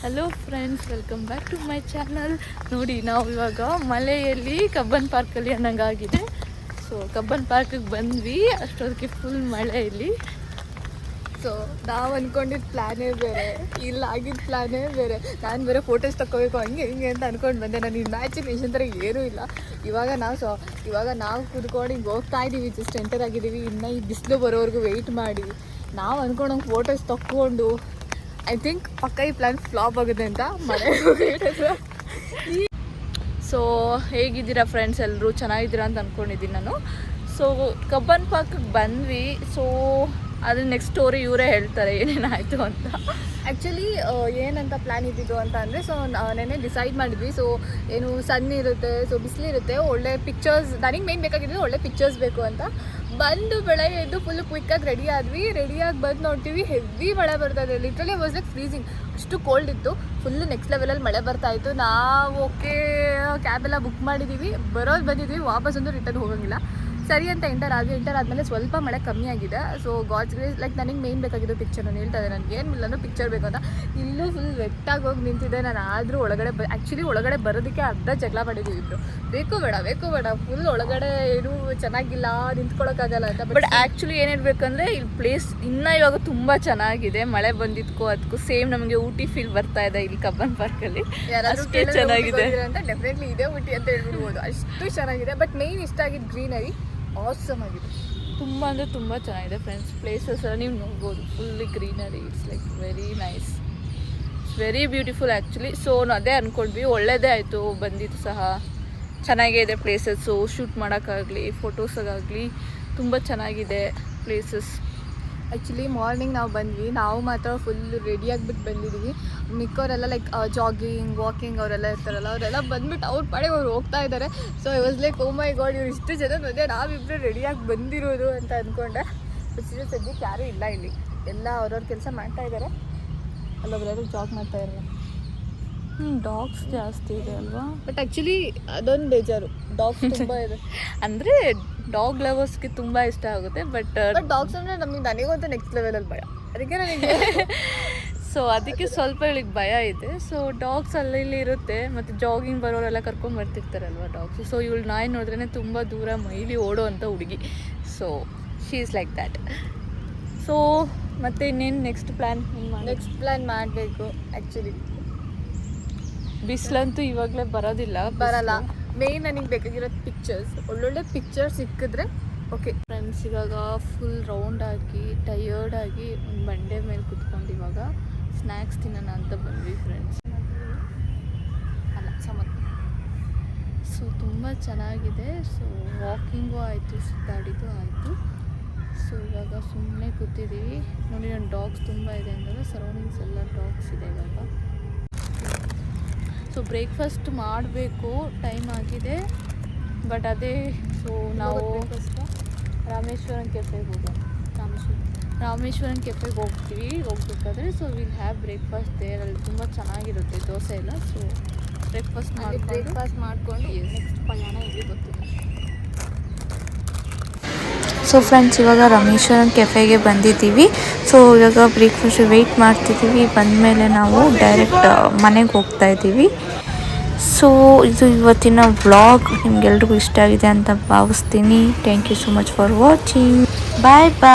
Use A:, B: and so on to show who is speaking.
A: Hello friends, welcome back to my channel. ನೋಡಿ, ನಾವು ಇವಾಗ ಮಳೆಯಲ್ಲಿ ಕಬ್ಬನ್ ಪಾರ್ಕಲ್ಲಿ ಅನ್ನಂಗಾಗಿದೆ. ಸೊ ಕಬ್ಬನ್ ಪಾರ್ಕಿಗೆ ಬಂದ್ವಿ, ಅಷ್ಟೊತ್ತಿಗೆ ಫುಲ್ ಮಳೆ ಇಲ್ಲಿ.
B: ಸೊ ನಾವು ಅಂದ್ಕೊಂಡಿದ್ದು ಪ್ಲ್ಯಾನೇ ಬೇರೆ, ಇಲ್ಲ ಆಗಿದ್ದ ಪ್ಲ್ಯಾನೇ ಬೇರೆ. ನಾನು ಬೇರೆ ಫೋಟೋಸ್ ತಗೋಬೇಕು ಹಂಗೆ ಹಿಂಗೆ ಅಂತ ಅಂದ್ಕೊಂಡು ಬಂದೆ. ನಾನು ಇಮ್ಯಾಜಿನೇಷನ್ ಥರ ಏನೂ ಇಲ್ಲ. ಇವಾಗ ನಾವು ಕೂತ್ಕೊಂಡು ಹಿಂಗೆ ಹೋಗ್ತಾ ಇದ್ದೀವಿ, ಜಸ್ಟ್ ಎಂಟರ್ ಆಗಿದ್ದೀವಿ. ಇನ್ನು ಈ ಬಿಸಿಲು ಬರೋವರೆಗೂ ವೆಯ್ಟ್ ಮಾಡಿ ನಾವು ಅಂದ್ಕೊಂಡು ಫೋಟೋಸ್ ತಕ್ಕೊಂಡು ಐ ಥಿಂಕ್ ಪಕ್ಕ ಈ ಪ್ಲ್ಯಾನ್ ಫ್ಲಾಪ್ ಆಗುತ್ತೆ ಅಂತ ಮಳೆ.
A: ಸೊ ಹೇಗಿದ್ದೀರಾ ಫ್ರೆಂಡ್ಸ್, ಎಲ್ಲರೂ ಚೆನ್ನಾಗಿದ್ದೀರಾ ಅಂತ ಅಂದ್ಕೊಂಡಿದ್ದೀನಿ ನಾನು. ಸೊ ಕಬ್ಬನ್ ಪಾರ್ಕಿಗೆ ಬಂದ್ವಿ. ಸೊ ಅದ್ರ ನೆಕ್ಸ್ಟ್ ಸ್ಟೋರಿ ಇವರೇ ಹೇಳ್ತಾರೆ ಏನೇನಾಯಿತು ಅಂತ.
B: ಆ್ಯಕ್ಚುಲಿ ಏನಂತ ಪ್ಲ್ಯಾನ್ ಇದ್ದಿದ್ದು ಅಂತ ಅಂದರೆ, ಸೊ ನೆನ್ನೆ ಡಿಸೈಡ್ ಮಾಡಿದ್ವಿ. ಸೊ ಏನು ಸನ್ ಇರುತ್ತೆ, ಸೊ ಬಿಸಿಲಿರುತ್ತೆ, ಒಳ್ಳೆ ಪಿಕ್ಚರ್ಸ್. ನನಗೆ ಮೇನ್ ಬೇಕಾಗಿದ್ದು ಒಳ್ಳೆ ಪಿಕ್ಚರ್ಸ್ ಬೇಕು ಅಂತ. ಬಂದು ಬೆಳಗ್ಗೆ ಎದ್ದು ಫುಲ್ ಕ್ವಿಕ್ಕಾಗಿ ರೆಡಿಯಾಗಿ ಬಂದು ನೋಡ್ತೀವಿ, ಹೆವಿ ಮಳೆ ಬರ್ತಾಯಿದೆ. ಲಿಟ್ರಲಿ ವಾಸ್ ಲೈಕ್ ಫ್ರೀಸಿಂಗ್, ಅಷ್ಟು ಕೋಲ್ಡ್ ಇತ್ತು. ಫುಲ್ಲು ನೆಕ್ಸ್ಟ್ ಲೆವೆಲಲ್ಲಿ ಮಳೆ ಬರ್ತಾಯಿತ್ತು. ನಾವು ಓಕೆ ಕ್ಯಾಬೆಲ್ಲ ಬುಕ್ ಮಾಡಿದ್ದೀವಿ, ಬಂದಿದ್ದೀವಿ, ವಾಪಸ್ಸೊಂದು ರಿಟರ್ನ್ ಹೋಗೋಂಗಿಲ್ಲ. ಸರಿ ಅಂತ ಎಂಟರ್ ಆದಮೇಲೆ ಸ್ವಲ್ಪ ಮಳೆ ಕಮ್ಮಿ ಆಗಿದೆ. ಸೊ ಗಾಡ್ಸ್ ಗ್ರೇಸ್, ಲೈಕ್ ನನಗೆ ಮೇನ್ ಬೇಕಾಗಿದ್ದು ಪಿಕ್ಚರ್. ನಾನು ಹೇಳ್ತಾ ಇದ್ದೆ ನನಗೆ ಏನು ಇಲ್ಲ ಪಿಕ್ಚರ್ ಬೇಕು ಅಂತ. ಇಲ್ಲೂ ಫುಲ್ ವೆಟ್ಟಾಗಿ ಹೋಗಿ ನಿಂತಿದ್ದೆ ನಾನು. ಆದರೂ ಒಳಗಡೆ ಬರೋದಕ್ಕೆ ಅರ್ಧ ಜಗಳ ಮಾಡಿದ್ದೀವಿ ಇಬ್ಬರು. ಬೇಕು ಬೇಡ ಫುಲ್ ಒಳಗಡೆ ಏನು ಚೆನ್ನಾಗಿಲ್ಲ, ನಿಂತ್ಕೊಳ್ಳೋಕ್ಕಾಗಲ್ಲ ಅಂತ.
A: ಬಟ್ ಆ್ಯಕ್ಚುಲಿ ಏನು ಹೇಳ್ಬೇಕಂದ್ರೆ ಇಲ್ಲಿ ಪ್ಲೇಸ್ ಇನ್ನೂ ಇವಾಗ ತುಂಬ ಚೆನ್ನಾಗಿದೆ. ಮಳೆ ಬಂದಿದ್ದಕ್ಕೂ ಅದಕ್ಕೂ ಸೇಮ್ ನಮಗೆ ಊಟಿ ಫೀಲ್ ಬರ್ತಾ ಇದೆ ಇಲ್ಲಿ ಕಬ್ಬನ್ ಪಾರ್ಕಲ್ಲಿ.
B: ಅಷ್ಟೇ ಚೆನ್ನಾಗಿದೆ ಅಂತ ಡೆಫಿನೆಟ್ಲಿ ಇದೇ ಊಟಿ ಅಂತ ಹೇಳ್ಬಿಡ್ಬೋದು, ಅಷ್ಟು ಚೆನ್ನಾಗಿದೆ. ಬಟ್ ಮೇನ್ ಇಷ್ಟ ಆಗಿದ್ದು ಗ್ರೀನರಿ, ಆಸಮ್ ಆಗಿದೆ.
A: ತುಂಬ ಅಂದರೆ ತುಂಬ ಚೆನ್ನಾಗಿದೆ ಫ್ರೆಂಡ್ಸ್. ಪ್ಲೇಸಸ್ ಎಲ್ಲ ನೀವು ನೋಡ್ಬೋದು, fully greenery. It's like very nice, it's very beautiful actually. So ಅದೇ ಅಂದ್ಕೊಂಡ್ವಿ, ಒಳ್ಳೆಯದೇ ಆಯಿತು ಬಂದಿದ್ದು ಸಹ. ಚೆನ್ನಾಗೇ ಇದೆ ಪ್ಲೇಸಸ್ಸು, ಶೂಟ್ ಮಾಡೋಕ್ಕಾಗಲಿ, ಫೋಟೋಸಾಗಲಿ ತುಂಬ ಚೆನ್ನಾಗಿದೆ ಪ್ಲೇಸಸ್.
B: ಆ್ಯಕ್ಚುಲಿ ಮಾರ್ನಿಂಗ್ ನಾವು ಬಂದ್ವಿ, ನಾವು ಮಾತ್ರ ಫುಲ್ ರೆಡಿಯಾಗಿಬಿಟ್ಟು ಬಂದಿದ್ದೀವಿ. ಮಿಕ್ಕವರೆಲ್ಲ ಲೈಕ್ ಜಾಗಿಂಗ್, ವಾಕಿಂಗ್ ಅವರೆಲ್ಲ ಇರ್ತಾರಲ್ಲ, ಅವರೆಲ್ಲ ಬಂದ್ಬಿಟ್ಟು ಅವ್ರ ಪಾಡಿಗೆ ಅವ್ರು ಹೋಗ್ತಾ ಇದ್ದಾರೆ. So I was like, oh my god, ಇವ್ರು ಇಷ್ಟು ಜನ ಬಂದೆ, ನಾವಿಬ್ಬರು ರೆಡಿಯಾಗಿ ಬಂದಿರೋದು ಅಂತ ಅಂದ್ಕೊಂಡೆ. ಬಟ್ ಸದ್ಯಕ್ಕೆ ಯಾರೂ ಇಲ್ಲ ಇಲ್ಲಿ, ಎಲ್ಲ ಅವ್ರವ್ರ ಕೆಲಸ ಮಾಡ್ತಾ ಇದ್ದಾರೆ. ಅಲ್ಲೊಬ್ಬರು ಜಾಗ್ ಮಾಡ್ತಾ ಇದ್ದಾರೆ.
A: ಡಾಗ್ಸ್ ಜಾಸ್ತಿ ಇದೆ ಅಲ್ವಾ?
B: ಬಟ್ ಆ್ಯಕ್ಚುಲಿ ಅದೊಂದು ಬೇಜಾರು, ಡಾಗ್ಸ್ ತುಂಬ ಇದೆ.
A: ಅಂದರೆ ಡಾಗ್ ಲವರ್ಸ್ಗೆ ತುಂಬ ಇಷ್ಟ ಆಗುತ್ತೆ. ಬಟ್
B: ಡಾಗ್ಸ್ ಅಂದರೆ ನನಗಂತೂ ನೆಕ್ಸ್ಟ್ ಲೆವೆಲಲ್ಲಿ ಭಯ, ಅದಕ್ಕೆ ನನಗೆ
A: ಸೊ ಅದಕ್ಕೆ ಸ್ವಲ್ಪ ಇವಳಿಗೆ ಭಯ ಇದೆ. ಸೊ ಡಾಗ್ಸ್ ಅಲ್ಲಿ ಇರುತ್ತೆ, ಮತ್ತು ಜಾಗಿಂಗ್ ಬರೋರೆಲ್ಲ ಕರ್ಕೊಂಡು ಬರ್ತಿರ್ತಾರಲ್ವ ಡಾಗ್ಸ್. ಸೊ ಇವಳು ನಾಯಿ ನೋಡಿದ್ರೇ ತುಂಬ ದೂರ ಮೈಲಿ ಓಡೋ ಅಂಥ ಹುಡುಗಿ. So she is like that. So ಮತ್ತು ಇನ್ನೇನು ನೆಕ್ಸ್ಟ್ ಪ್ಲ್ಯಾನ್
B: ಮಾಡಬೇಕು. ಆ್ಯಕ್ಚುಲಿ
A: ಬಿಸಿಲಂತೂ ಇವಾಗಲೇ ಬರಲ್ಲ.
B: ಮೇನ್ ನನಗೆ ಬೇಕಾಗಿರೋದು ಪಿಕ್ಚರ್ಸ್, ಒಳ್ಳೊಳ್ಳೆ ಪಿಕ್ಚರ್ಸ್ ಸಿಕ್ಕಿದ್ರೆ ಓಕೆ.
A: ಫ್ರೆಂಡ್ಸ್ ಇವಾಗ ಫುಲ್ ರೌಂಡಾಗಿ ಟಯರ್ಡಾಗಿ ಒಂದು ಬಂಡೆ ಮೇಲೆ ಕುತ್ಕೊಂಡು ಇವಾಗ ಸ್ನ್ಯಾಕ್ಸ್ ತಿನ್ನೋಣ ಅಂತ ಬಂದ್ವಿ ಫ್ರೆಂಡ್ಸ್. ಸೊ ತುಂಬ ಚೆನ್ನಾಗಿದೆ. ಸೊ ವಾಕಿಂಗು ಆಯಿತು, ಸುತ್ತಾಡಿದ್ದು ಆಯಿತು. ಸೊ ಇವಾಗ ಸುಮ್ಮನೆ ಕೂತಿದ್ದೀವಿ. ನೋಡಿ, ನನ್ನ ಡಾಗ್ಸ್ ತುಂಬ ಇದೆ ಅಂದರೆ ಸರೌಂಡಿಂಗ್ಸ್ ಎಲ್ಲ ಡಾಗ್ಸ್ ಇದೆ ಇವಾಗ. ಸೊ ಬ್ರೇಕ್ಫಾಸ್ಟ್ ಮಾಡಬೇಕು, ಟೈಮ್ ಆಗಿದೆ. ಬಟ್ ಅದೇ, ಸೊ ನಾವು ರಾಮೇಶ್ವರನ್ ಕೆಫೆಗೆ ಹೋಗೋಣ. ರಾಮೇಶ್ವರನ್ ಕೆಫೆಗೆ ಹೋಗ್ಬೇಕಾದ್ರೆ so will have breakfast there. ಅಲ್ಲಿ ತುಂಬ ಚೆನ್ನಾಗಿರುತ್ತೆ ದೋಸೆ ಎಲ್ಲ. ಸೊ ಬ್ರೇಕ್ಫಾಸ್ಟ್ ಮಾಡಿಕೊಂಡು ನೆಕ್ಸ್ಟ್ ಪಯಣ ಇಲ್ಲಿ ಗೊತ್ತಿಲ್ಲ.
C: ಸೊ ಫ್ರೆಂಡ್ಸ್, ಇವಾಗ ರಾಮೇಶ್ವರನ್ ಕೆಫೆಗೆ ಬಂದಿದ್ದೀವಿ. ಸೊ ಇವಾಗ ಬ್ರೇಕ್ಫಾಸ್ಟ್ ವೆಯ್ಟ್ ಮಾಡ್ತಿದ್ದೀವಿ. ಬಂದಮೇಲೆ ನಾವು ಡೈರೆಕ್ಟ್ ಮನೆಗೆ ಹೋಗ್ತಾ ಇದ್ದೀವಿ. ಸೊ ಇದು ಇವತ್ತಿನ ವ್ಲಾಗ್ ನಿಮ್ಗೆಲ್ರಿಗೂ ಇಷ್ಟ ಆಗಿದೆ ಅಂತ ಭಾವಿಸ್ತೀನಿ. Thank you so much for watching. Bye.